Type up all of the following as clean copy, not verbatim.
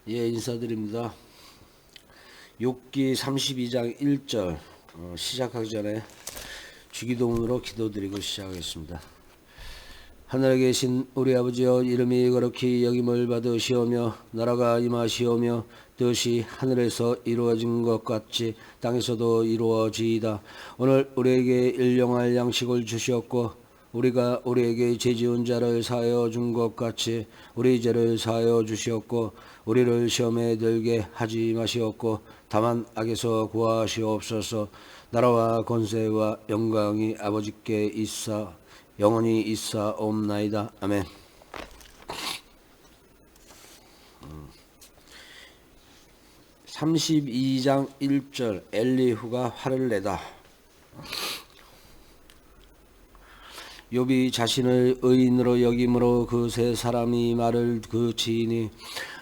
예, 인사드립니다. 욥기 32장 1절 시작하기 전에 주기도문으로 기도드리고 시작하겠습니다. 하늘에 계신 우리 아버지여, 이름이 거룩히 여김을 받으시오며 나라가 임하시오며 뜻이 하늘에서 이루어진 것 같이 땅에서도 이루어지이다. 오늘 우리에게 일용할 양식을 주시옵고 우리가 우리에게 죄지은 자를 사하여 준 것 같이 우리 죄를 사하여 주시옵고 우리를 시험에 들게 하지 마시옵고 다만 악에서 구하시옵소서. 나라와 권세와 영광이 아버지께 있사 영원히 있사옵나이다. 아멘. 32장 1절 엘리후가 화를 내다. 욥이 자신을 의인으로 여김으로 그 세 사람이 말을 그 지인이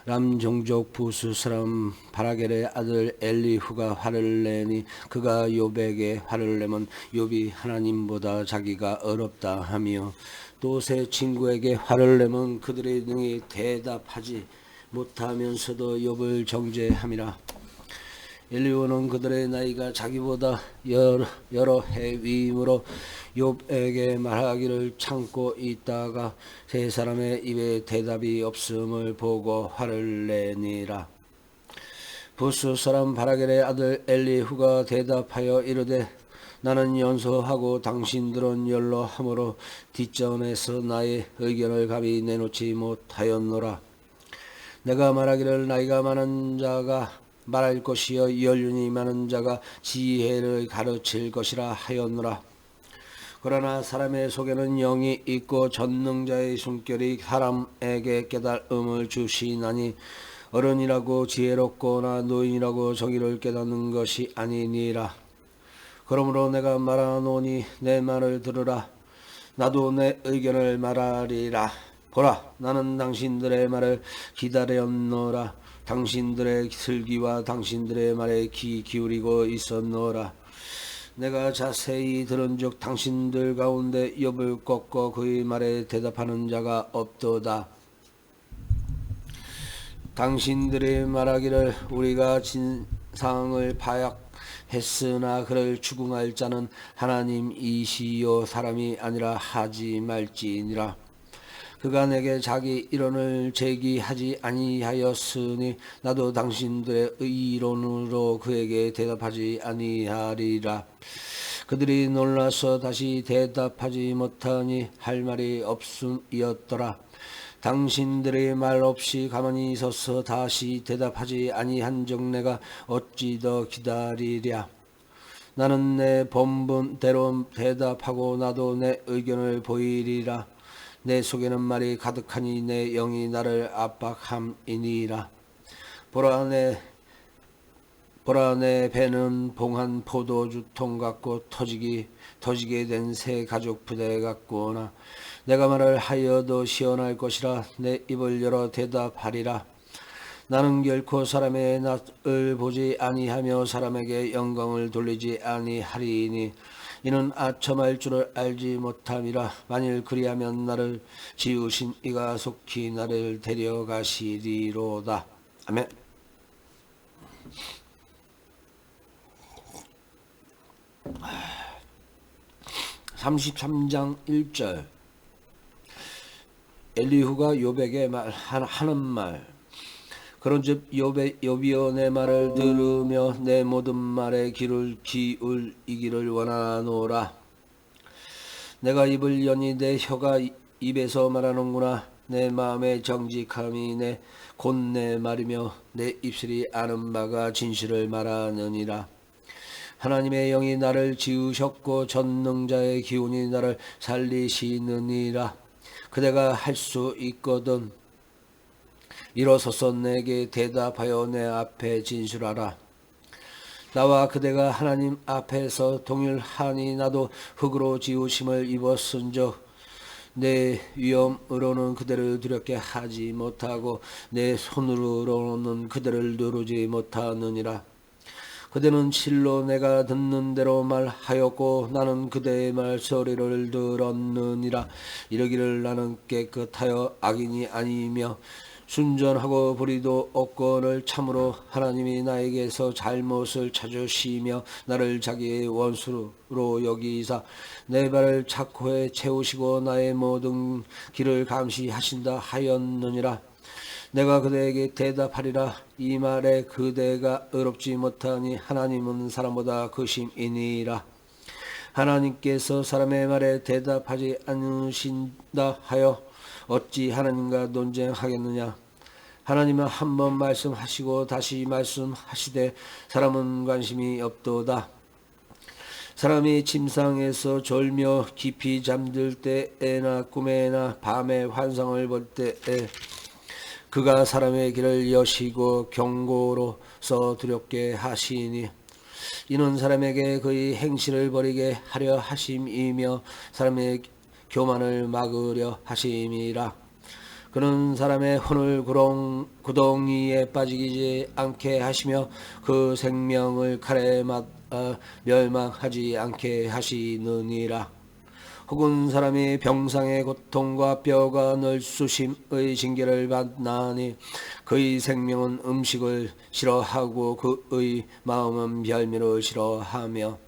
람 종족 부수 사람 바라겔의 아들 엘리후가 화를 내니 그가 욥에게 화를 내면 욥이 하나님보다 자기가 어렵다 하며 또 세 친구에게 화를 내면 그들이 능히 대답하지 못하면서도 욥을 정죄함이라. 엘리후는 그들의 나이가 자기보다 여러 해 위임으로 욥에게 말하기를 참고 있다가 세 사람의 입에 대답이 없음을 보고 화를 내니라. 부스 사람 바라겔의 아들 엘리후가 대답하여 이르되 나는 연소하고 당신들은 연로함으로 뒷전에서 나의 의견을 감히 내놓지 못하였노라. 내가 말하기를 나이가 많은 자가 말할 것이여 연륜이 많은 자가 지혜를 가르칠 것이라 하였노라. 그러나 사람의 속에는 영이 있고 전능자의 숨결이 사람에게 깨달음을 주시나니 어른이라고 지혜롭거나 노인이라고 정의를 깨닫는 것이 아니니라. 그러므로 내가 말하노니 내 말을 들으라. 나도 내 의견을 말하리라. 보라, 나는 당신들의 말을 기다렸노라. 당신들의 슬기와 당신들의 말에 귀 기울이고 있었노라. 내가 자세히 들은즉 당신들 가운데 욥을 꺾고 그의 말에 대답하는 자가 없도다. 당신들이 말하기를 우리가 진상을 파악했으나 그를 추궁할 자는 하나님이시요 사람이 아니라 하지 말지니라. 그가 내게 자기 이론을 제기하지 아니하였으니 나도 당신들의 이론으로 그에게 대답하지 아니하리라. 그들이 놀라서 다시 대답하지 못하니 할 말이 없음이었더라. 당신들의 말 없이 가만히 서서 다시 대답하지 아니한즉 내가 어찌 더 기다리랴. 나는 내 본분대로 대답하고 나도 내 의견을 보이리라. 내 속에는 말이 가득하니 내 영이 나를 압박함이니라. 보라 내 배는 봉한 포도주통 같고 터지게 된 새 가죽 부대 같구나. 내가 말을 하여도 시원할 것이라. 내 입을 열어 대답하리라. 나는 결코 사람의 낯을 보지 아니하며 사람에게 영광을 돌리지 아니하리니 이는 아첨할 줄을 알지 못함이라. 만일 그리하면 나를 지으신 이가 속히 나를 데려가시리로다. 아멘. (33장 1절) 엘리후가 욥에게 하는 말. 그런즉 욥이여 내 말을 들으며 내 모든 말에 귀를 기울이기를 원하노라. 내가 입을 여니 내 혀가 입에서 말하는구나. 내 마음의 정직함이 곧 내 말이며 내 입술이 아는 바가 진실을 말하느니라. 하나님의 영이 나를 지으셨고 전능자의 기운이 나를 살리시느니라. 그대가 할 수 있거든 일어서서 내게 대답하여 내 앞에 진술하라. 나와 그대가 하나님 앞에서 동일하니 나도 흙으로 지으심을 입었은즉 내 위엄으로는 그대를 두렵게 하지 못하고 내 손으로는 그대를 누르지 못하느니라. 그대는 실로 내가 듣는 대로 말하였고 나는 그대의 말소리를 들었느니라. 이러기를 나는 깨끗하여 악인이 아니며 순전하고 불의도 없거늘 참으로 하나님이 나에게서 잘못을 찾으시며 나를 자기의 원수로 여기사 내 발을 착고에 채우시고 나의 모든 길을 감시하신다 하였느니라. 내가 그대에게 대답하리라. 이 말에 그대가 의롭지 못하니 하나님은 사람보다 거심이니라. 하나님께서 사람의 말에 대답하지 않으신다 하여 어찌 하나님과 논쟁하겠느냐. 하나님은 한 번 말씀하시고 다시 말씀하시되 사람은 관심이 없도다. 사람이 침상에서 졸며 깊이 잠들 때에나 꿈에나 밤에 환상을 볼 때에 그가 사람의 길을 여시고 경고로서 두렵게 하시니 이는 사람에게 그의 행실을 버리게 하려 하심이며 사람의 교만을 막으려 하심이라. 그는 사람의 혼을 구덩이에 빠지지 않게 하시며 그 생명을 칼에 멸망하지 않게 하시느니라. 혹은 사람이 병상의 고통과 뼈가 널쑤심의 징계를 받나니 그의 생명은 음식을 싫어하고 그의 마음은 별미를 싫어하며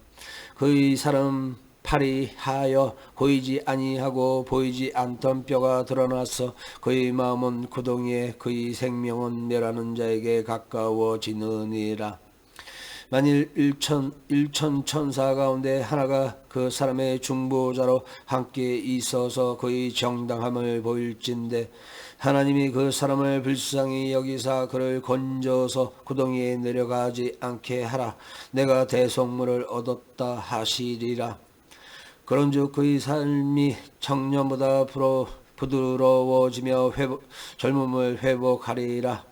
그의 사람 팔이 하여 보이지 아니하고 보이지 않던 뼈가 드러나서 그의 마음은 구덩이에 그의 생명은 멸하는 자에게 가까워지느니라. 만일 일천 천사 가운데 하나가 그 사람의 중보자로 함께 있어서 그의 정당함을 보일진데 하나님이 그 사람을 불쌍히 여기사 그를 건져서 구덩이에 내려가지 않게 하라. 내가 대속물을 얻었다 하시리라. 그런즉 그의 삶이 청년보다 부드러워지며 젊음을 회복하리라.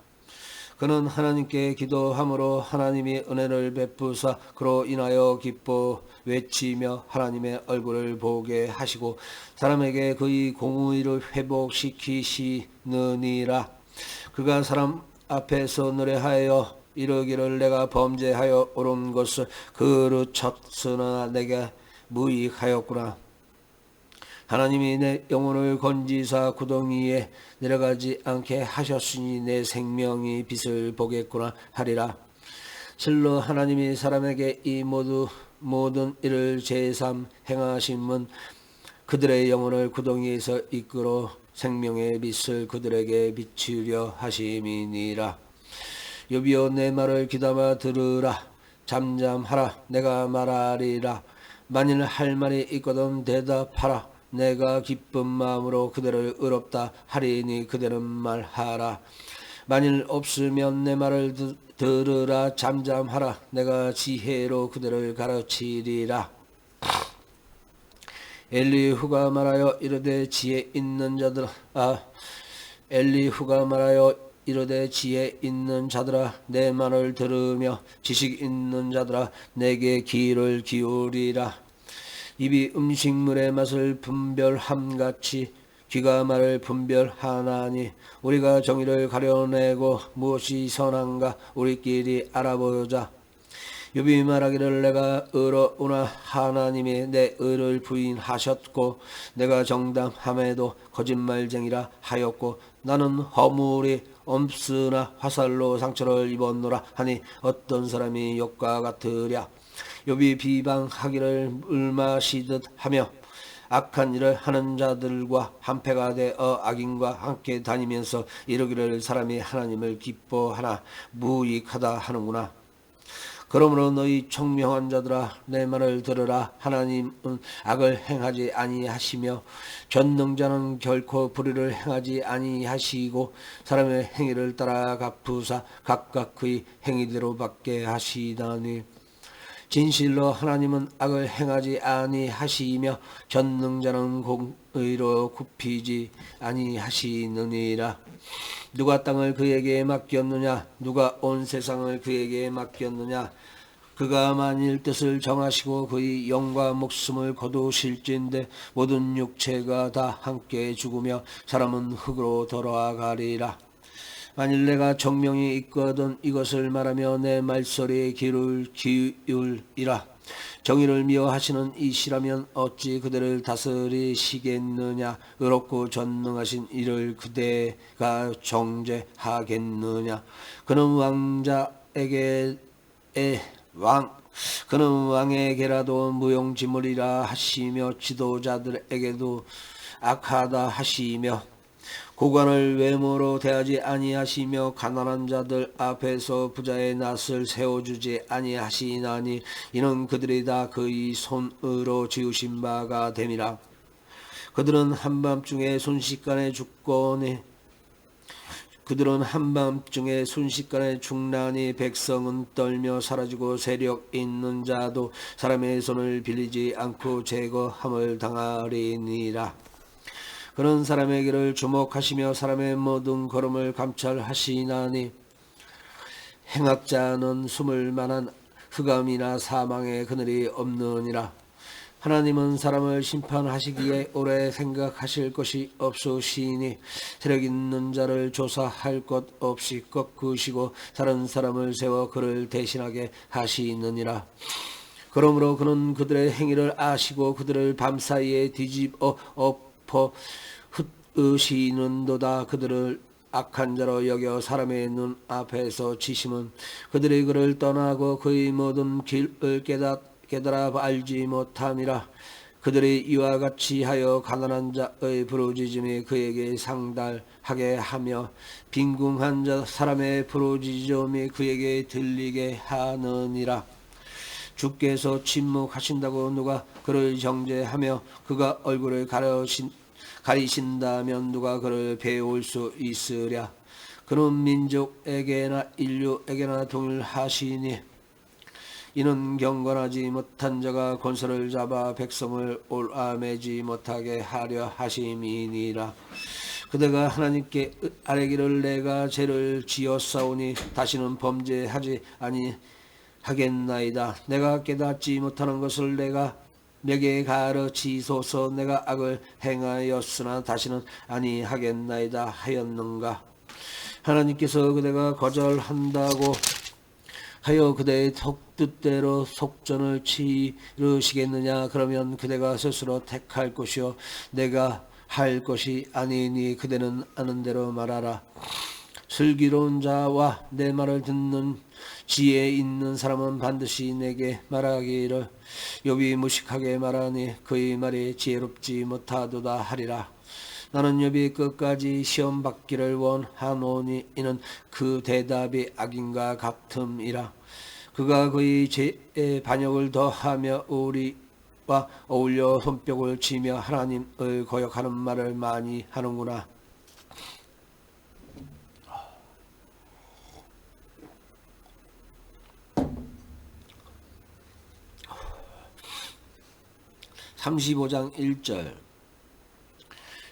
그는 하나님께 기도함으로 하나님이 은혜를 베푸사 그로 인하여 기뻐 외치며 하나님의 얼굴을 보게 하시고 사람에게 그의 공의를 회복시키시느니라. 그가 사람 앞에서 노래하여 이르기를 내가 범죄하여 옳은 것을 그르쳤으나 내게 무익하였구나. 하나님이 내 영혼을 건지사 구덩이에 내려가지 않게 하셨으니 내 생명이 빛을 보겠구나 하리라. 실로 하나님이 사람에게 이 모든 일을 제삼 행하심은 그들의 영혼을 구덩이에서 이끌어 생명의 빛을 그들에게 비추려 하심이니라. 여비여 내 말을 귀담아 들으라. 잠잠하라. 내가 말하리라. 만일 할 말이 있거든 대답하라. 내가 기쁜 마음으로 그대를 의롭다 하리니 그대는 말하라. 만일 없으면 내 말을 들으라. 잠잠하라. 내가 지혜로 그대를 가르치리라. 엘리후가 말하여 이르되 지혜 있는 자들아 내 말을 들으며 지식 있는 자들아 내게 귀를 기울이라. 입이 음식물의 맛을 분별함같이 귀가 말을 분별하나니 우리가 정의를 가려내고 무엇이 선한가 우리끼리 알아보자. 욥이 말하기를 내가 의로우나 하나님이 내 의를 부인하셨고 내가 정당함에도 거짓말쟁이라 하였고 나는 허물이 없으나 화살로 상처를 입었노라 하니 어떤 사람이 욥과 같으랴. 욥이 비방하기를 물 마시듯 하며 악한 일을 하는 자들과 한패가 되어 악인과 함께 다니면서 이르기를 사람이 하나님을 기뻐하나 무익하다 하는구나. 그러므로 너희 총명한 자들아 내 말을 들으라. 하나님은 악을 행하지 아니하시며 전능자는 결코 불의를 행하지 아니하시고 사람의 행위를 따라 갚으사 각각 그의 행위대로 받게 하시다니 진실로 하나님은 악을 행하지 아니하시며 전능자는 공의로 굽히지 아니하시느니라. 누가 땅을 그에게 맡겼느냐? 누가 온 세상을 그에게 맡겼느냐? 그가 만일 뜻을 정하시고 그의 영과 목숨을 거두실진데 모든 육체가 다 함께 죽으며 사람은 흙으로 돌아가리라. 만일 내가 정명이 있거든 이것을 말하며 내 말소리에 귀를 기울이라. 정의를 미워하시는 이시라면 어찌 그대를 다스리시겠느냐. 의롭고 전능하신 이를 그대가 정죄하겠느냐. 그는 그는 왕에게라도 무용지물이라 하시며 지도자들에게도 악하다 하시며 고관을 외모로 대하지 아니하시며 가난한 자들 앞에서 부자의 낯을 세워주지 아니하시나니 이는 그들이 다 그의 손으로 지으신 바가 됨이라. 그들은 한밤중에 순식간에 죽나니 백성은 떨며 사라지고 세력 있는 자도 사람의 손을 빌리지 않고 제거함을 당하리니라. 그는 사람의 길을 주목하시며 사람의 모든 걸음을 감찰하시나니 행악자는 숨을 만한 흑암이나 사망의 그늘이 없느니라. 하나님은 사람을 심판하시기에 오래 생각하실 것이 없으시니 세력 있는 자를 조사할 것 없이 꺾으시고 다른 사람을 세워 그를 대신하게 하시느니라. 그러므로 그는 그들의 행위를 아시고 그들을 밤사이에 뒤집어 엎어 흩으시는도다. 그들을 악한 자로 여겨 사람의 눈 앞에서 치심은 그들이 그를 떠나고 그의 모든 길을 깨달아 알지 못함이라. 그들이 이와 같이 하여 가난한 자의 부르짖음이 그에게 상달하게 하며 빈궁한 자 사람의 부르짖음이 그에게 들리게 하느니라. 주께서 침묵하신다고 누가 그를 정죄하며 그가 얼굴을 가리신다면 누가 그를 배울 수 있으랴. 그는 민족에게나 인류에게나 동일하시니 이는 경건하지 못한 자가 권세를 잡아 백성을 올아매지 못하게 하려 하심이니라. 그대가 하나님께 아뢰기를 내가 죄를 지었사오니 다시는 범죄하지 아니하겠나이다. 내가 깨닫지 못하는 것을 내게 가르치소서. 내가 악을 행하였으나 다시는 아니하겠나이다 하였는가. 하나님께서 그대가 거절한다고 하여 그대의 뜻대로 속전을 치르시겠느냐. 그러면 그대가 스스로 택할 것이요 내가 할 것이 아니니 그대는 아는 대로 말하라. 슬기로운 자와 내 말을 듣는 지혜 있는 사람은 반드시 내게 말하기를 욥이 무식하게 말하니 그의 말이 지혜롭지 못하도다 하리라. 나는 욥이 끝까지 시험 받기를 원하노니 이는 그 대답이 악인과 같음이라. 그가 그의 죄의 반역을 더하며 우리와 어울려 손뼉을 치며 하나님을 거역하는 말을 많이 하는구나. (35장 1절)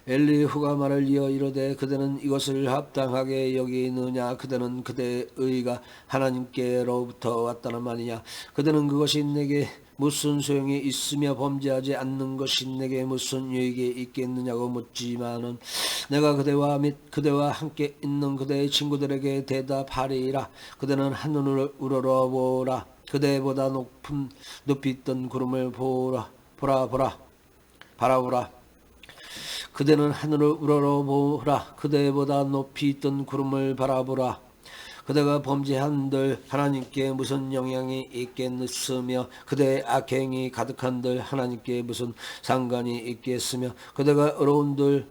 엘리후가 말을 이어 이르되 그대는 이것을 합당하게 여기느냐. 그대는 그대의 의가 하나님께로부터 왔다는 말이냐. 그대는 그것이 내게 무슨 소용이 있으며 범죄하지 않는 것이 내게 무슨 유익이 있겠느냐고 묻지만은 내가 그대와 및 그대와 함께 있는 그대의 친구들에게 대답하리라. 그대는 하늘을 우러러보라. 그대보다 높이 있던 구름을 바라보라. 그대는 하늘을 우러러보라. 그대보다 높이 있던 구름을 바라보라. 그대가 범죄한들 하나님께 무슨 영향이 있겠으며 그대의 악행이 가득한들 하나님께 무슨 상관이 있겠으며 그대가 어려운들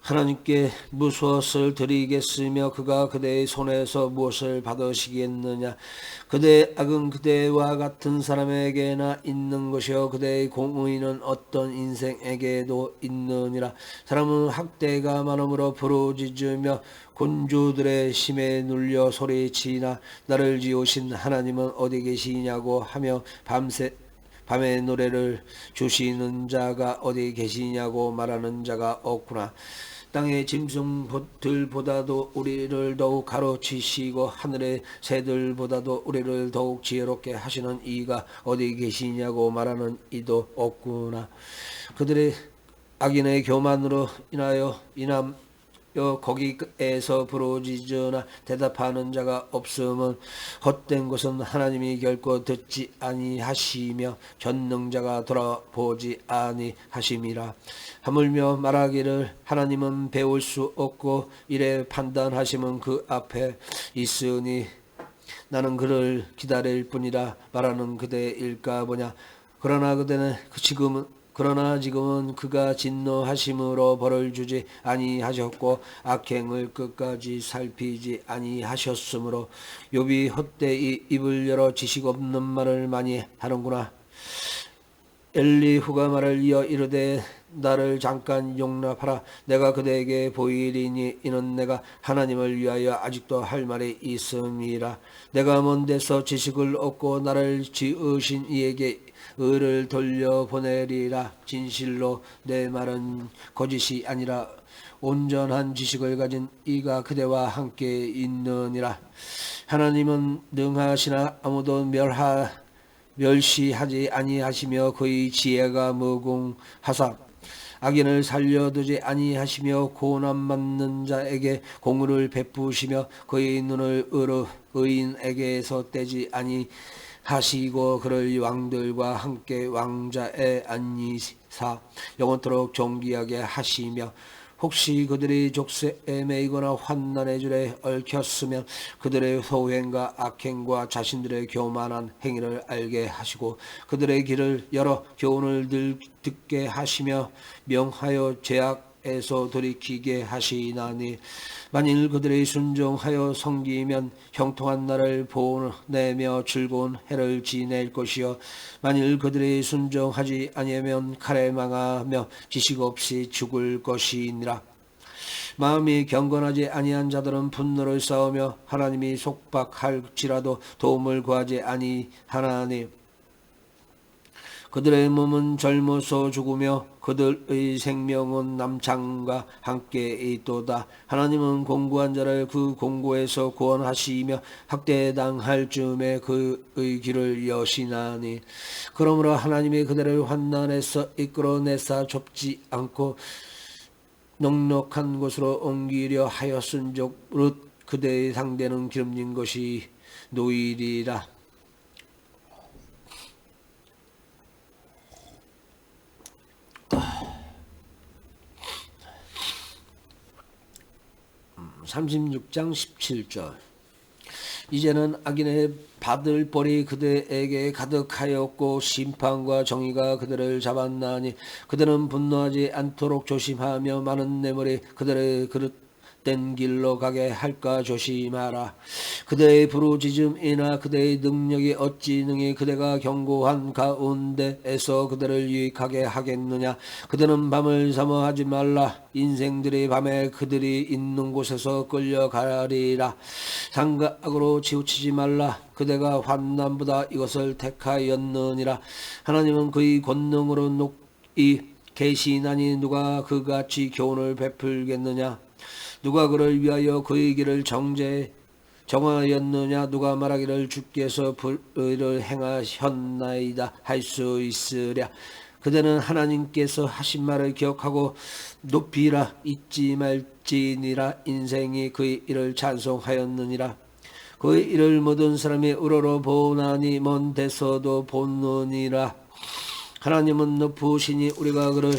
하나님께 무엇을 드리겠으며 그가 그대의 손에서 무엇을 받으시겠느냐. 그대의 악은 그대와 같은 사람에게나 있는 것이요 그대의 공의는 어떤 인생에게도 있느니라. 사람은 학대가 많음으로 부르짖으며 군주들의 심에 눌려 소리치나 나를 지으신 하나님은 어디 계시냐고 하며 밤에 노래를 주시는 자가 어디 계시냐고 말하는 자가 없구나. 땅의 짐승들보다도 우리를 더욱 가로치시고 하늘의 새들보다도 우리를 더욱 지혜롭게 하시는 이가 어디 계시냐고 말하는 이도 없구나. 그들의 악인의 교만으로 인하여 거기에서 부르짖으나 대답하는 자가 없음은 헛된 것은 하나님이 결코 듣지 아니하시며 전능자가 돌아보지 아니하심이라. 하물며 말하기를 하나님은 배울 수 없고 이래 판단하심은 그 앞에 있으니 나는 그를 기다릴 뿐이라 말하는 그대일까 보냐. 그러나 지금은 그가 진노하심으로 벌을 주지 아니하셨고 악행을 끝까지 살피지 아니하셨으므로 욥이 헛되이 입을 열어 지식 없는 말을 많이 하는구나. 엘리후가 말을 이어 이르되 나를 잠깐 용납하라. 내가 그대에게 보이리니 이는 내가 하나님을 위하여 아직도 할 말이 있음이라. 내가 먼 데서 지식을 얻고 나를 지으신 이에게 의를 돌려보내리라. 진실로 내 말은 거짓이 아니라 온전한 지식을 가진 이가 그대와 함께 있느니라. 하나님은 능하시나 아무도 멸시하지 아니하시며 그의 지혜가 무궁하사 악인을 살려두지 아니하시며 고난받는 자에게 공의를 베푸시며 그의 눈을 의인에게서 떼지 아니하시고 그를 왕들과 함께 왕자에 앉히사 영원토록 존귀하게 하시며 혹시 그들이 족쇄에 매이거나 환난의 줄에 얽혔으면 그들의 소행과 악행과 자신들의 교만한 행위를 알게 하시고 그들의 길을 열어 교훈을 듣게 하시며 명하여 죄악에서 돌이키게 하시나니 만일 그들이 순종하여 섬기면 형통한 날을 보내며 즐거운 해를 지낼 것이요 만일 그들이 순종하지 아니하면 칼에 망하며 지식 없이 죽을 것이니라. 마음이 경건하지 아니한 자들은 분노를 쌓으며 하나님이 속박할지라도 도움을 구하지 아니하나니 그들의 몸은 젊어서 죽으며 그들의 생명은 남창과 함께 있도다. 하나님은 공고한 자를 그 공고에서 구원하시며 학대당할 즈음에 그의 길을 여시나니 그러므로 하나님이 그들을 환난에서 이끌어내사 좁지 않고 넉넉한 곳으로 옮기려 하였은즉 그대의 상대는 기름진 것이 노이리라. 36장 17절 이제는 악인의 받을 벌이 그들에게 가득하였고 심판과 정의가 그들을 잡았나니 그들은 분노하지 않도록 조심하며 많은 뇌물이 그들의 그릇된 길로 가게 할까 조심하라. 그대의 부르짖음이나 그대의 능력이 어찌 능히 그대가 견고한 가운데에서 그들을 유익하게 하겠느냐. 그들은 밤을 사모하지 말라. 인생들이 밤에 그들이 있는 곳에서 끌려가리라. 상과 악으로 치우치지 말라. 그대가 환난보다 이것을 택하였느니라. 하나님은 그의 권능으로 높이 계시나니 누가 그같이 교훈을 베풀겠느냐. 누가 그를 위하여 그의 길을 정하였느냐. 누가 말하기를 주께서 불의를 행하셨나이다 할 수 있으랴. 그대는 하나님께서 하신 말을 기억하고 높이라. 잊지 말지니라. 인생이 그의 일을 찬송하였느니라. 그의 일을 모든 사람이 우러러 보나니 먼 데서도 보느니라. 하나님은 높으시니 우리가 그를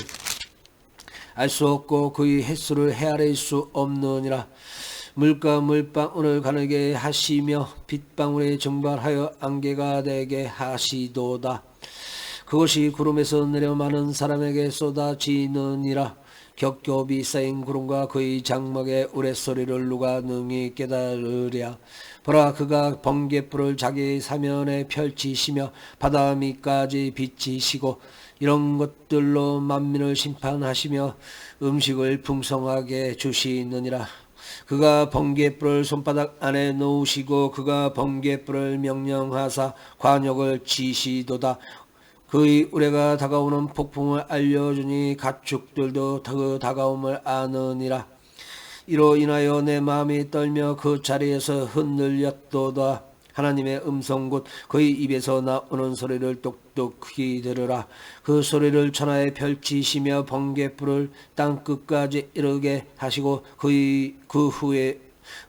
알 수 없고 그의 횟수를 헤아릴 수 없느니라. 물과 물방울을 가늘게 하시며 빗방울이 증발하여 안개가 되게 하시도다. 그것이 구름에서 내려 많은 사람에게 쏟아지느니라. 겹겹이 쌓인 구름과 그의 장막의 우레소리를 누가 능히 깨달으랴. 보라, 그가 번갯불을 자기 사면에 펼치시며 바다 밑까지 비치시고 이런 것들로 만민을 심판하시며 음식을 풍성하게 주시느니라. 그가 번갯불을 손바닥 안에 놓으시고 그가 번갯불을 명령하사 관역을 치시도다. 그의 우레가 다가오는 폭풍을 알려주니 가축들도 그 다가옴을 아느니라. 이로 인하여 내 마음이 떨며 그 자리에서 흔들렸도다. 하나님의 음성 곧 그의 입에서 나오는 소리를 똑똑히 들으라. 그 소리를 천하에 펼치시며 번갯불을 땅 끝까지 이르게 하시고 그 후에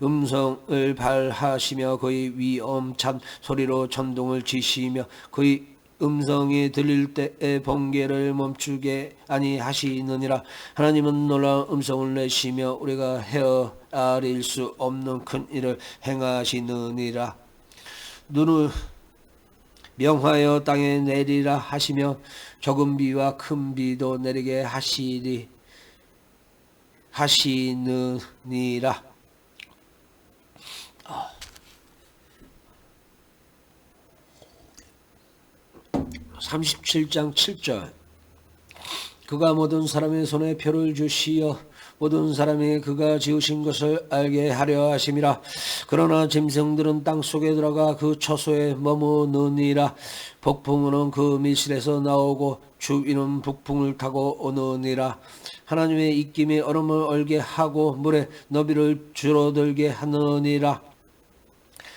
음성을 발하시며 그의 위엄찬 소리로 천둥을 치시며 그의 음성이 들릴 때에 번개를 멈추게 아니하시느니라. 하나님은 놀라운 음성을 내시며 우리가 헤아릴 수 없는 큰 일을 행하시느니라. 눈을 명하여 땅에 내리라 하시며 적은 비와 큰 비도 내리게 하시느니라. 37장 7절. 그가 모든 사람의 손에 표를 주시어 모든 사람이 그가 지으신 것을 알게 하려 하심이라. 그러나 짐승들은 땅속에 들어가 그 처소에 머무느니라. 폭풍은 그 밀실에서 나오고 주위는 북풍을 타고 오느니라. 하나님의 입김이 얼음을 얼게 하고 물의 너비를 줄어들게 하느니라.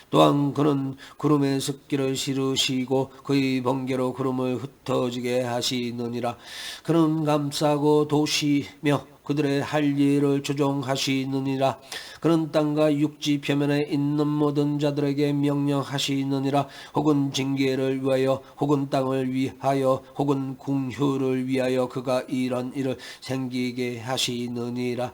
또한 그는 구름의 습기를 실으시고 그의 번개로 구름을 흩어지게 하시느니라. 그는 감싸고 도시며 그들의 할 일을 조종하시느니라. 그는 땅과 육지 표면에 있는 모든 자들에게 명령하시느니라. 혹은 징계를 위하여 혹은 땅을 위하여 혹은 궁휼을 위하여 그가 이런 일을 생기게 하시느니라.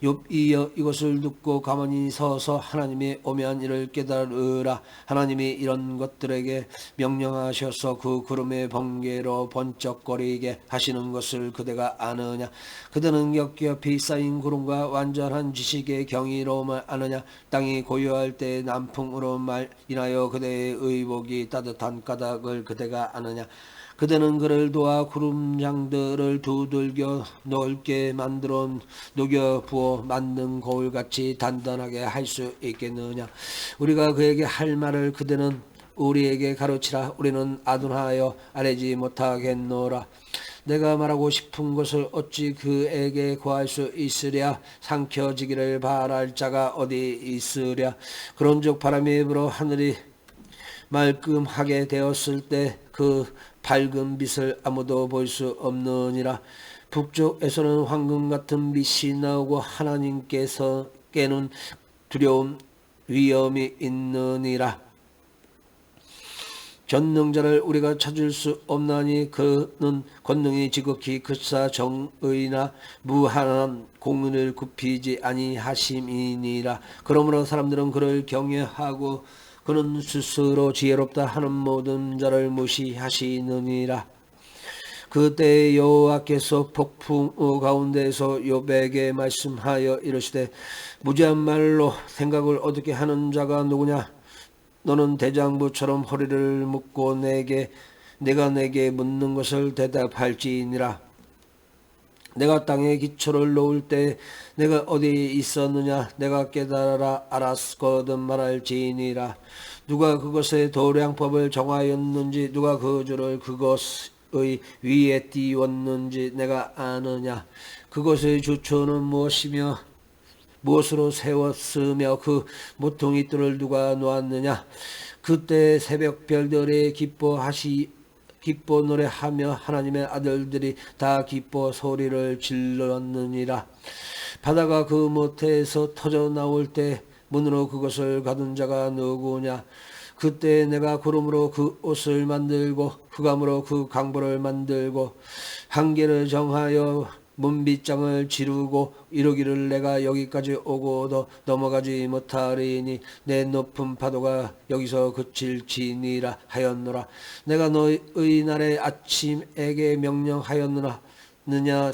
욥이여 이것을 듣고 가만히 서서 하나님의 오묘한 일을 깨달으라. 하나님이 이런 것들에게 명령하셔서 그 구름의 번개로 번쩍거리게 하시는 것을 그대가 아느냐. 그대는 겹겹이 쌓인 구름과 완전한 지식의 경이로움을 아느냐. 땅이 고요할 때 남풍으로 인하여 그대의 의복이 따뜻한 까닭을 그대가 아느냐. 그대는 그를 도와 구름장들을 두들겨 넓게 만들어 녹여 부어 만든 거울같이 단단하게 할 수 있겠느냐. 우리가 그에게 할 말을 그대는 우리에게 가르치라. 우리는 아둔하여 알지 못하겠노라. 내가 말하고 싶은 것을 어찌 그에게 구할 수 있으랴. 삼켜지기를 바랄 자가 어디 있으랴. 그런즉 바람이 불어 하늘이 말끔하게 되었을 때 그 밝은 빛을 아무도 볼 수 없느니라. 북쪽에서는 황금 같은 빛이 나오고 하나님께서께는 두려움 위험이 있느니라. 전능자를 우리가 찾을 수 없나니 그는 권능이 지극히 크사 정의나 무한한 공의를 굽히지 아니하심이니라. 그러므로 사람들은 그를 경외하고 그는 스스로 지혜롭다 하는 모든 자를 무시하시느니라. 그때 여호와께서 폭풍 가운데서 욥에게 말씀하여 이르시되 무지한 말로 생각을 어둡게 하는 자가 누구냐. 너는 대장부처럼 허리를 묶고 내가 내게 묻는 것을 대답할지니라. 내가 땅에 기초를 놓을 때 내가 어디 있었느냐. 내가 깨달아 알았거든 말할지니라. 누가 그것의 도량법을 정하였는지 누가 그 줄을 그것의 위에 띄웠는지 내가 아느냐. 그것의 주초는 무엇이며 무엇으로 세웠으며 그 모퉁이 뜰을 누가 놓았느냐. 그때 새벽 별들이 기뻐 노래하며 하나님의 아들들이 다 기뻐 소리를 질렀느니라. 바다가 그 모태에서 터져 나올 때 문으로 그것을 가둔 자가 누구냐. 그때 내가 구름으로 그 옷을 만들고 흑암으로 그 강보를 만들고 한계를 정하여 문빗장을 지르고 이르기를 내가 여기까지 오고도 넘어가지 못하리니 내 높은 파도가 여기서 그칠지니라 하였노라. 내가 너의 날에 아침에게 명령하였느냐.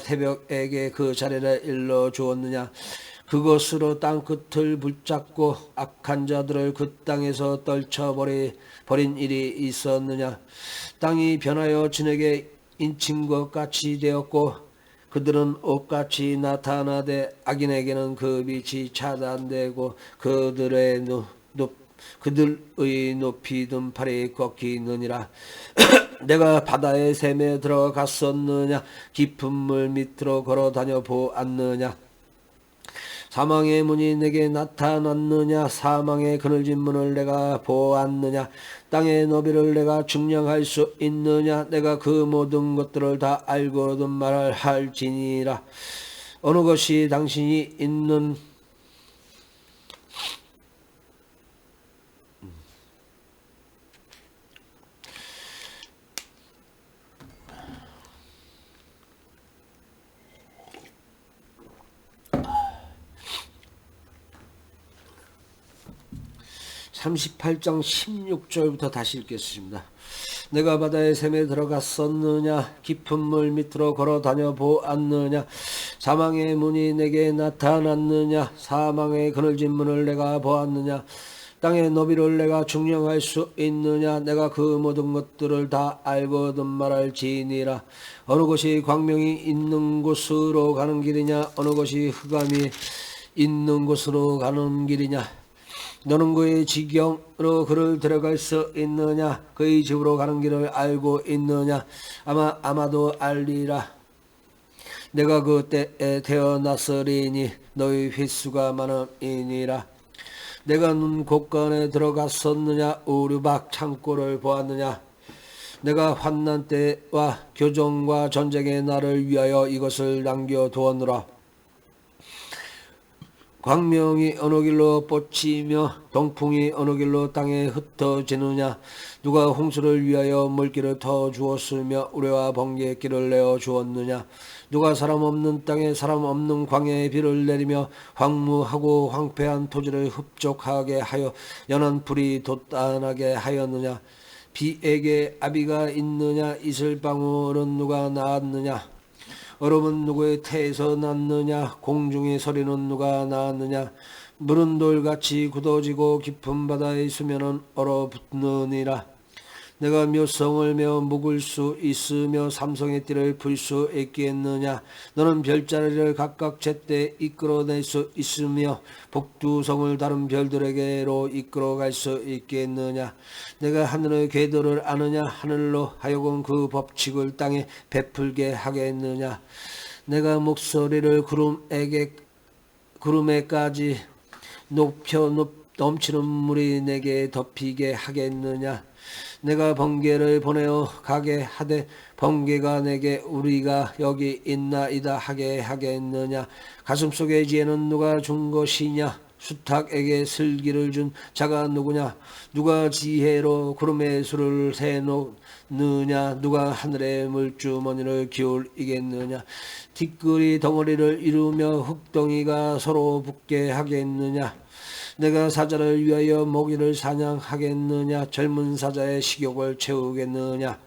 새벽에게 그 자리를 일러 주었느냐. 그것으로 땅끝을 붙잡고 악한 자들을 그 땅에서 떨쳐버린 일이 있었느냐. 땅이 변하여 진에게 인친 것 같이 되었고 그들은 옷같이 나타나되 악인에게는 그 빛이 차단되고 그들의 높이 든 팔이 꺾이느니라. 내가 바다의 샘에 들어갔었느냐. 깊은 물 밑으로 걸어 다녀 보았느냐. 사망의 문이 내게 나타났느냐 사망의 그늘진 문을 내가 보았느냐 땅의 너비를 내가 측량할 수 있느냐 내가 그 모든 것들을 다 알거든 말할지니라. 어느 것이 당신이 있는 38장 16절부터 다시 읽겠습니다. 내가 바다의 샘에 들어갔었느냐 깊은 물 밑으로 걸어 다녀 보았느냐 사망의 문이 내게 나타났느냐 사망의 그늘진 문을 내가 보았느냐 땅의 너비를 내가 측량할 수 있느냐 내가 그 모든 것들을 다 알거든 말할지니라. 어느 것이 광명이 있는 곳으로 가는 길이냐 어느 것이 흑암이 있는 곳으로 가는 길이냐 너는 그의 지경으로 그를 데려갈 수 있느냐 그의 집으로 가는 길을 알고 있느냐 아마도 알리라. 내가 그때에 태어났으리니 너희 휘수가 많음이니라. 내가 눈 곳간에 들어갔었느냐 우르박 창고를 보았느냐 내가 환난 때와 교정과 전쟁의 날을 위하여 이것을 남겨두었노라. 광명이 어느 길로 뻗치며 동풍이 어느 길로 땅에 흩어지느냐 누가 홍수를 위하여 물길을 터 주었으며 우레와 번개의 길을 내어 주었느냐 누가 사람 없는 땅에 사람 없는 광야에 비를 내리며 황무하고 황폐한 토지를 흡족하게 하여 연한 불이 돋단하게 하였느냐 비에게 아비가 있느냐 이슬방울은 누가 낳았느냐 얼음은 누구의 태에서 났느냐 공중의 소리는 누가 낳았느냐 물은 돌같이 굳어지고 깊은 바다의 수면은 얼어붙느니라. 내가 몇 성을 메어 묵을 수 있으며 삼성의 띠를 풀 수 있겠느냐 너는 별자리를 각각 제때 이끌어낼 수 있으며 북두성을 다른 별들에게로 이끌어갈 수 있겠느냐 내가 하늘의 궤도를 아느냐 하늘로 하여금 그 법칙을 땅에 베풀게 하겠느냐 내가 목소리를 구름에까지 높여 넘치는 물이 내게 덮이게 하겠느냐 내가 번개를 보내어 가게 하되 번개가 내게 우리가 여기 있나이다 하게 하겠느냐 가슴속의 지혜는 누가 준 것이냐 수탉에게 슬기를 준 자가 누구냐 누가 지혜로 구름의 수를 세놓느냐 누가 하늘의 물주머니를 기울이겠느냐 티끌이 덩어리를 이루며 흙덩이가 서로 붙게 하겠느냐 내가 사자를 위하여 모기를 사냥하겠느냐 젊은 사자의 식욕을 채우겠느냐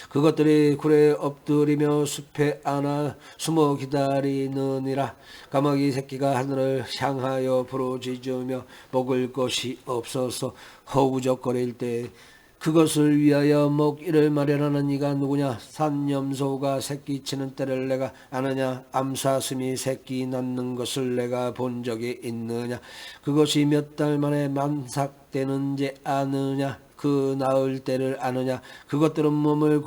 그것들이 굴에 엎드리며 숲에 안아 숨어 기다리느니라. 까마귀 새끼가 하늘을 향하여 부르짖으며 먹을 것이 없어서 허우적거릴 때 그것을 위하여 먹이를 마련하는 이가 누구냐 산염소가 새끼치는 때를 내가 아느냐 암사슴이 새끼 낳는 것을 내가 본 적이 있느냐 그것이 몇 달 만에 만삭되는지 아느냐 그 낳을 때를 아느냐 그것들은 몸을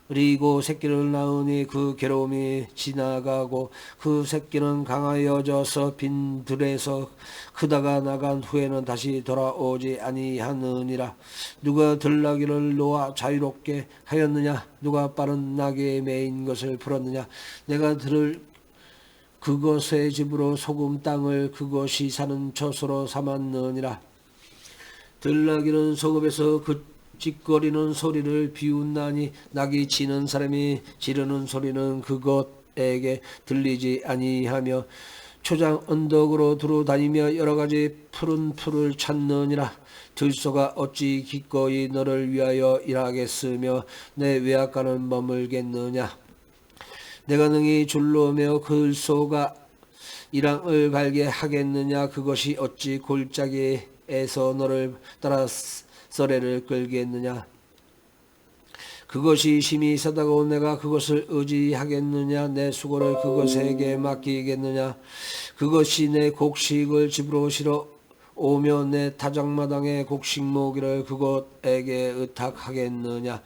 굽으리고 새끼를 낳으니 그 괴로움이 지나가고 그 새끼는 강하여져서 빈 들에서 크다가 나간 후에는 다시 돌아오지 아니하느니라. 누가 들나귀를 놓아 자유롭게 하였느냐 누가 빠른 나귀에 매인 것을 풀었느냐 내가 들을 그것의 집으로 소금 땅을 그것이 사는 처소로 삼았느니라. 들나귀는 소금에서 그 찌꺼리는 소리를 비웃나니 낙이 치는 사람이 지르는 소리는 그것에게 들리지 아니하며 초장 언덕으로 두루 다니며 여러가지 푸른 풀을 찾느니라. 들소가 어찌 기꺼이 너를 위하여 일하겠으며 내 외양간은 머물겠느냐 내가 능히 줄로 매어 들소가 이랑을 갈게 하겠느냐 그것이 어찌 골짜기에서 너를 따라 썰애를 끌겠느냐 그것이 힘이 세다고 내가 그것을 의지하겠느냐 내 수고를 그것에게 맡기겠느냐 그것이 내 곡식을 집으로 실어 오며 내 타작마당에 곡식모기를 그곳에게 의탁하겠느냐.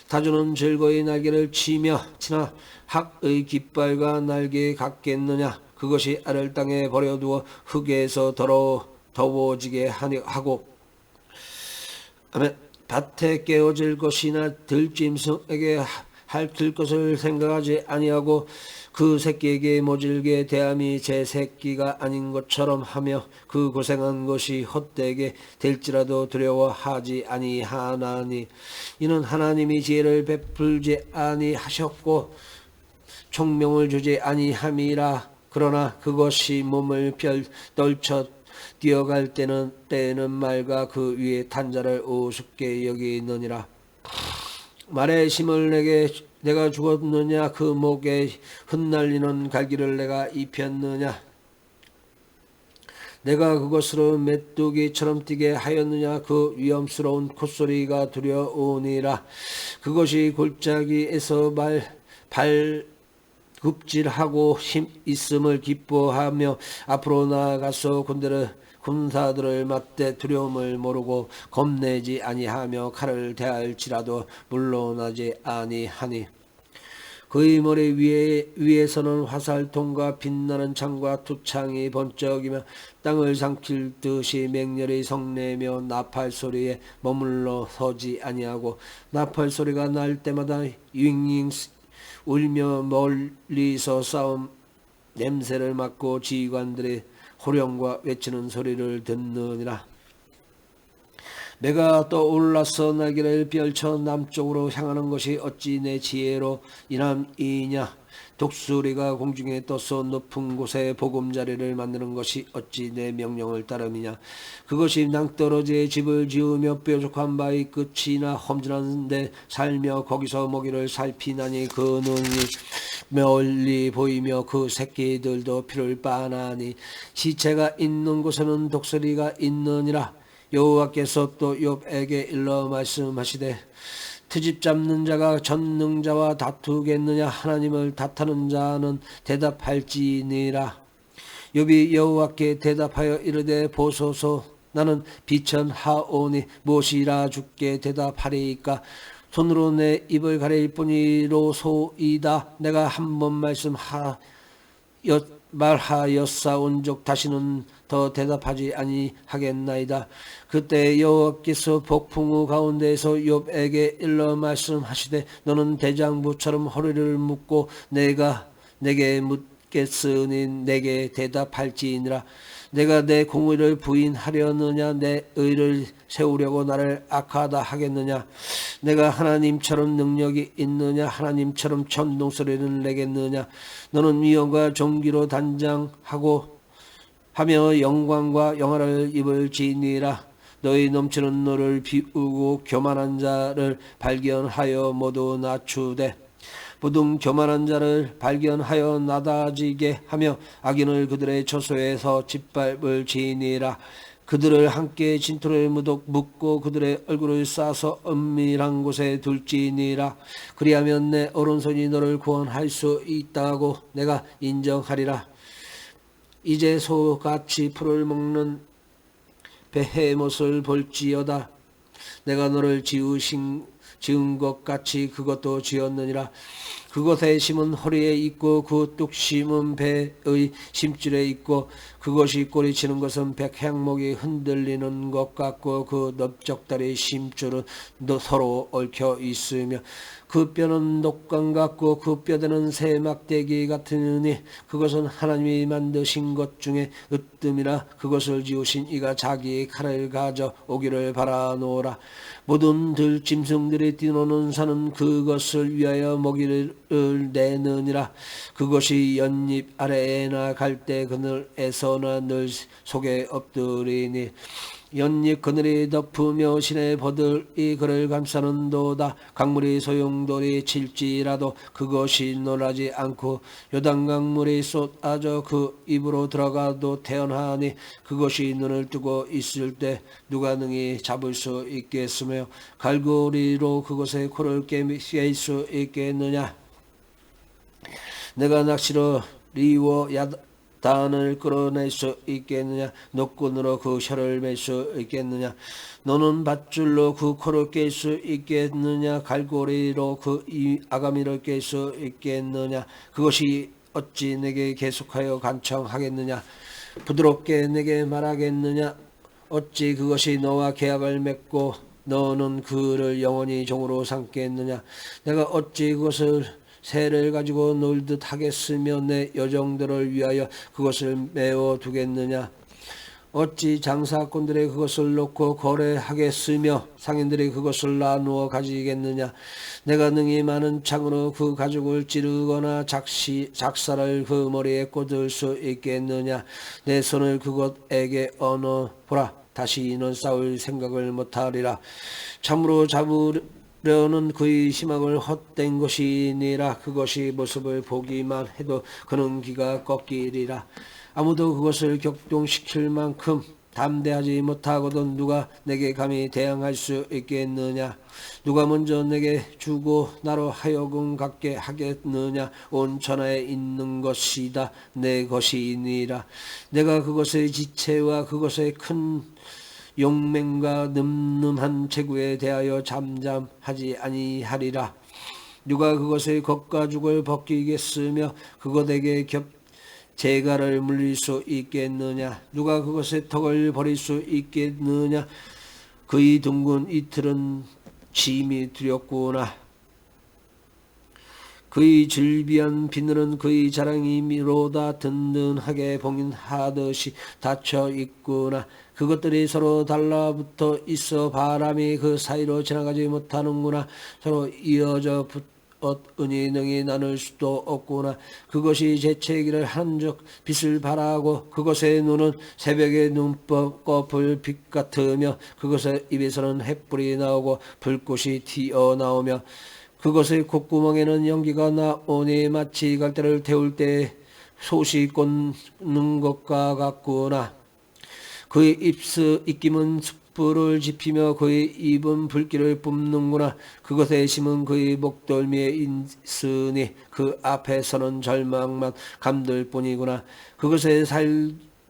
타주는 즐거이 날개를 치며 치나 학의 깃발과 날개 같겠느냐. 그것이 알을 땅에 버려두어 흙에서 더워지게 하고 밭에 깨어질 것이나 들짐승에게 핥을 것을 생각하지 아니하고 그 새끼에게 모질게 대함이 제 새끼가 아닌 것처럼 하며 그 고생한 것이 헛되게 될지라도 두려워하지 아니하나니 이는 하나님이 지혜를 베풀지 아니하셨고 총명을 주지 아니함이라. 그러나 그것이 몸을 떨쳐 뛰어갈 때는 말과 그 위에 탄자를 우습게 여기느니라. 말의 힘을 내가 주었느냐. 그 목에 흩날리는 갈기를 내가 입혔느냐. 내가 그것으로 메뚜기처럼 뛰게 하였느냐. 그 위험스러운 콧소리가 두려우니라. 그것이 골짜기에서 급질하고 힘 있음을 기뻐하며 앞으로 나아가서 군사들을 맞대 두려움을 모르고 겁내지 아니하며 칼을 대할지라도 물러나지 아니하니 그의 머리 위에서는 화살통과 빛나는 창과 투창이 번쩍이며 땅을 삼킬 듯이 맹렬히 성내며 나팔 소리에 머물러 서지 아니하고 나팔 소리가 날 때마다 윙윙 울며 멀리서 싸움 냄새를 맡고 지휘관들의 호령과 외치는 소리를 듣느니라. 내가 떠올라서 날개를 펼쳐 남쪽으로 향하는 것이 어찌 내 지혜로 인함이냐. 독수리가 공중에 떠서 높은 곳에 보금자리를 만드는 것이 어찌 내 명령을 따름이냐. 그것이 낭떠러지에 집을 지으며 뾰족한 바위 끝이나 험준한 데 살며 거기서 먹이를 살피나니 그 눈이 멀리 보이며 그 새끼들도 피를 빠나니 시체가 있는 곳에는 독수리가 있느니라. 여호와께서 또 욥에게 일러 말씀하시되 트집 잡는 자가 전능자와 다투겠느냐. 하나님을 탓하는 자는 대답할지니라. 욥이 여호와께 대답하여 이르되 보소서 나는 비천하오니 무엇이라 주께 대답하리이까. 손으로 내 입을 가릴 뿐이로소이다. 내가 한 번 말하였사온즉 다시는 더 대답하지 아니하겠나이다. 그때 여호와께서 폭풍우 가운데에서 욥에게 일러 말씀하시되 너는 대장부처럼 허리를 묶고 내가 내게 묻겠으니 내게 대답할지니라. 내가 내 공의를 부인하려느냐. 내 의를 세우려고 나를 악하다 하겠느냐. 내가 하나님처럼 능력이 있느냐. 하나님처럼 천둥소리를 내겠느냐. 너는 위엄과 존귀로 단장하고 하며 영광과 영화를 입을지니라. 너희 넘치는 노를 비우고 교만한 자를 발견하여 모두 낮추되 모든 교만한 자를 발견하여 낮아지게 하며 악인을 그들의 처소에서 짓밟을지니라. 그들을 함께 진토를 묶고 그들의 얼굴을 싸서 은밀한 곳에 둘지니라. 그리하면 내 오른손이 너를 구원할 수 있다고 내가 인정하리라. 이제 소같이 풀을 먹는 베헤못을 볼지어다. 내가 너를 지은 것 같이 그것도 지었느니라. 그것의 심은 허리에 있고 그 뚝심은 배의 심줄에 있고 그것이 꼬리치는 것은 백향목이 흔들리는 것 같고 그 넓적다리 심줄은 서로 얽혀 있으며 그 뼈는 녹강 같고 그 뼈대는 새 막대기 같으니 그것은 하나님이 만드신 것 중에 으뜸이라. 그것을 지으신 이가 자기의 칼을 가져 오기를 바라노라. 모든 들짐승들이 뛰노는 산은 그것을 위하여 먹이를 내느니라. 그것이 연잎 아래에나 갈대 그늘에서나 늘 속에 엎드리니 연잎 그늘이 덮으며 시내 버들이 그를 감싸는도다. 강물이 소용돌이 칠지라도 그것이 놀라지 않고 요단강물이 쏟아져 그 입으로 들어가도 태어나니 그것이 눈을 뜨고 있을 때 누가 능히 잡을 수 있겠으며 갈고리로 그것의 코를 꿰일 수 있겠느냐. 내가 낚시로 리워 단을 끌어낼 수 있겠느냐? 노끈으로 그 혀를 맬 수 있겠느냐? 너는 밧줄로 그 코를 깰 수 있겠느냐? 갈고리로 그 아가미를 깰 수 있겠느냐? 그것이 어찌 내게 계속하여 간청하겠느냐? 부드럽게 내게 말하겠느냐? 어찌 그것이 너와 계약을 맺고 너는 그를 영원히 종으로 삼겠느냐? 내가 어찌 그것을 새를 가지고 놀듯 하겠으며 내 여정들을 위하여 그것을 메워 두겠느냐? 어찌 장사꾼들이 그것을 놓고 거래하겠으며 상인들이 그것을 나누어 가지겠느냐? 내가 능히 많은 창으로 그 가죽을 찌르거나 작사를 그 머리에 꽂을 수 있겠느냐? 내 손을 그것에게 얹어 보라. 다시 이는 싸울 생각을 못하리라. 참으로 잡으려는 그의 희망을 헛된 것이니라. 그것이 모습을 보기만 해도 그는 기가 꺾이리라. 아무도 그것을 격동시킬 만큼 담대하지 못하거든 누가 내게 감히 대항할 수 있겠느냐? 누가 먼저 내게 주고 나로 하여금 갖게 하겠느냐? 온 천하에 있는 것이다 내 것이니라. 내가 그것의 지체와 그것의 큰 용맹과 늠름한 체구에 대하여 잠잠하지 아니하리라. 누가 그것의 겉가죽을 벗기겠으며 그것에게 재갈을 물릴 수 있겠느냐? 누가 그것의 턱을 버릴 수 있겠느냐? 그의 둥근 이틀은 짐이 두렵구나. 그의 즐비한 비늘은 그의 자랑이미로다. 든든하게 봉인하듯이 닫혀 있구나. 그것들이 서로 달라붙어 있어 바람이 그 사이로 지나가지 못하는구나. 서로 이어져 붙었으니 능히 나눌 수도 없구나. 그것이 재채기를 한적 빛을 발하고 그것의 눈은 새벽의 눈꺼풀 빛 같으며 그것의 입에서는 햇불이 나오고 불꽃이 튀어나오며 그것의 콧구멍에는 연기가 나오니 마치 갈대를 태울 때 솥이 꽂는 것과 같구나. 그의 입김은 숯불을 지피며 그의 입은 불길을 뿜는구나. 그것의 심은 그의 목덜미에 있으니 그 앞에서는 절망만 감들 뿐이구나. 그것의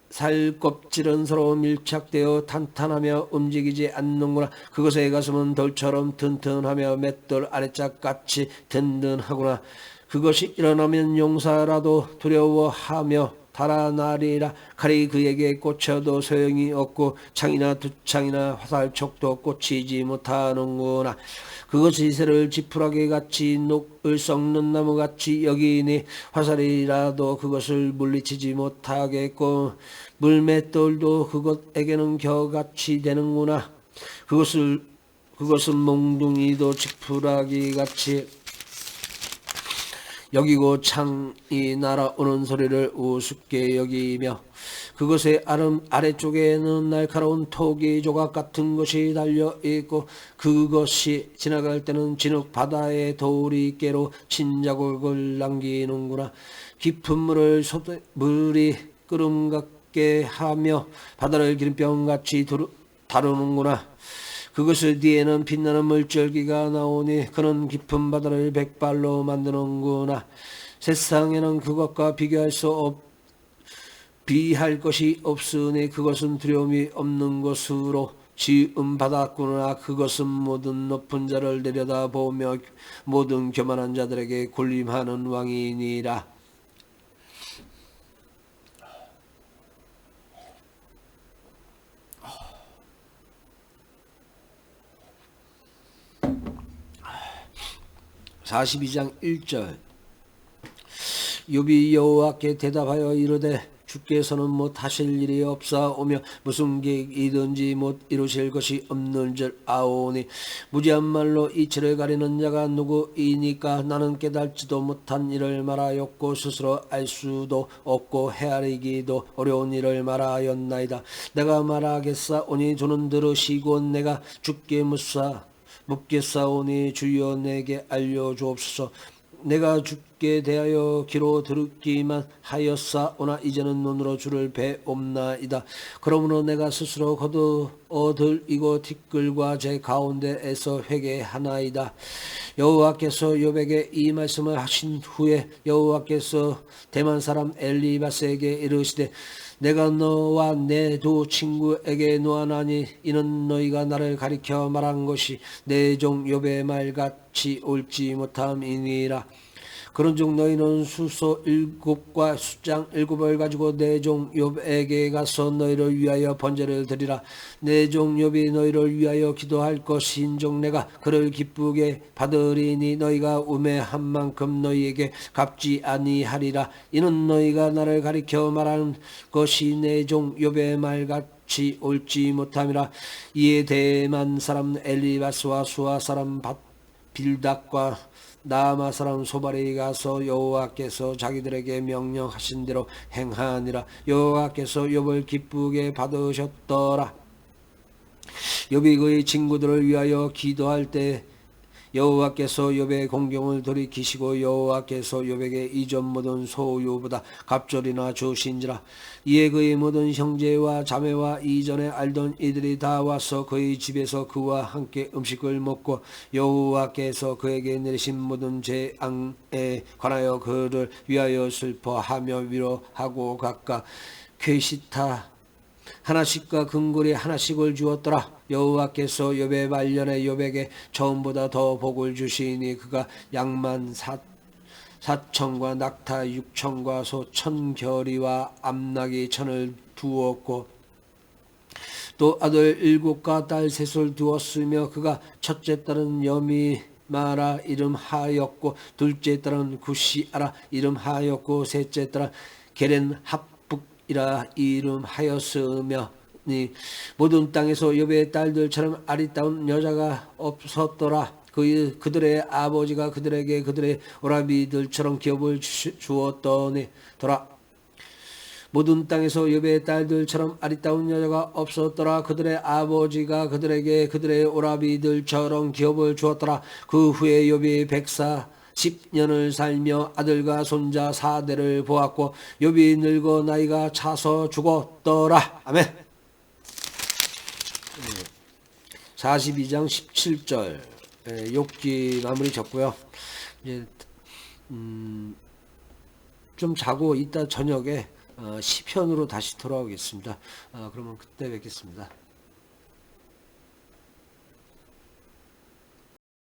살껍질은 서로 밀착되어 탄탄하며 움직이지 않는구나. 그것의 가슴은 돌처럼 튼튼하며 맷돌 아래짝같이 든든하구나. 그것이 일어나면 용사라도 두려워하며 달아나리라. 칼이 그에게 꽂혀도 소용이 없고 창이나 두창이나 화살촉도 꽂히지 못하는구나. 그것이 새를 지푸라기 같이 녹을 썩는 나무같이 여기니 화살이라도 그것을 물리치지 못하겠고 물맷돌도 그것에게는 겨같이 되는구나. 그것은 몽둥이도 지푸라기 같이 여기고 창이 날아오는 소리를 우습게 여기며 그것의 아래쪽에는 날카로운 토기 조각 같은 것이 달려있고 그것이 지나갈 때는 진흙 바다의 돌이깨로 친자국을 남기는구나. 깊은 물이 끓음 같게 하며 바다를 기름병같이 다루는구나. 그것의 뒤에는 빛나는 물줄기가 나오니 그는 깊은 바다를 백발로 만드는구나. 세상에는 그것과 비할 것이 없으니 그것은 두려움이 없는 것으로 지음 받았구나. 그것은 모든 높은 자를 내려다보며 모든 교만한 자들에게 군림하는 왕이니라. (42장 1절) 욥이 여호와께 대답하여 이르되 주께서는 못 하실 일이 없사오며 무슨 계획이든지 못 이루실 것이 없는 줄 아오니 무지한 말로 이치를 가리는 자가 누구이니까. 나는 깨달지도 못한 일을 말하였고 스스로 알 수도 없고 헤아리기도 어려운 일을 말하였나이다. 내가 말하겠사오니 주는 들으시고 내가 주께 묻겠사오니 주여 내게 알려주옵소서. 내가 주께 대하여 귀로 들었기만 하였사오나 이제는 눈으로 주를 배옵나이다. 그러므로 내가 스스로 거두어들이고 티끌과 제 가운데에서 회개하나이다. 여호와께서 욥에게 이 말씀을 하신 후에 여호와께서 대만 사람 엘리바스에게 이르시되 내가 너와 내 두 친구에게 노하나니 이는 너희가 나를 가리켜 말한 것이 내 종 욥의 말같이 옳지 못함이니라. 그런즉 너희는 수소 7과 숫장 7을 가지고 내 종 욥에게 가서 너희를 위하여 번제를 드리라. 내 종 욥이 너희를 위하여 기도할 것인즉 내가 그를 기쁘게 받으리니 너희가 우매한 만큼 너희에게 갚지 아니하리라. 이는 너희가 나를 가리켜 말한 것이 내 종 욥의 말같이 옳지 못함이라. 이에 대만 사람 엘리바스와 수아 사람 빌닷과 나아마 사람 소발이 가서 여호와께서 자기들에게 명령하신 대로 행하니라. 여호와께서 욥을 기쁘게 받으셨더라. 욥이 그의 친구들을 위하여 기도할 때 여호와께서 욥의 공경을 돌이키시고 여호와께서 욥에게 이전 모든 소유보다 갑절이나 주신지라. 이에 그의 모든 형제와 자매와 이전에 알던 이들이 다 와서 그의 집에서 그와 함께 음식을 먹고 여호와께서 그에게 내리신 모든 재앙에 관하여 그를 위하여 슬퍼하며 위로하고 각각 쾌시타 하나씩과 금고리 하나씩을 주었더라. 여호와께서 욥의 말년에 욥에게 처음보다 더 복을 주시니 그가 양만 4천과 낙타 6천과 소 1,000겨리와 암나귀 1,000을 두었고 또 아들 7과 딸 3을 두었으며 그가 첫째 딸은 여미마라 이름하였고 둘째 딸은 구시아라 이름하였고 셋째 딸은 게렌합북이라 이름하였으며 모든 땅에서 욥의 딸들처럼 아리따운 여자가 없었더라. 그들의 아버지가 그들에게 그들의 오라비들처럼 기업을 주었더라. 모든 땅에서 욥의 딸들처럼 아리따운 여자가 없었더라. 그들의 아버지가 그들에게 그들의 오라비들처럼 기업을 주었더라. 그 후에 욥이 140년을 살며 아들과 손자 4대를 보았고 욥이 늙어 나이가 차서 죽었더라. 아멘. 42장 17절 욥기 마무리 졌고요. 이제 좀 자고 이따 저녁에 시편으로 다시 돌아오겠습니다. 그러면 그때 뵙겠습니다.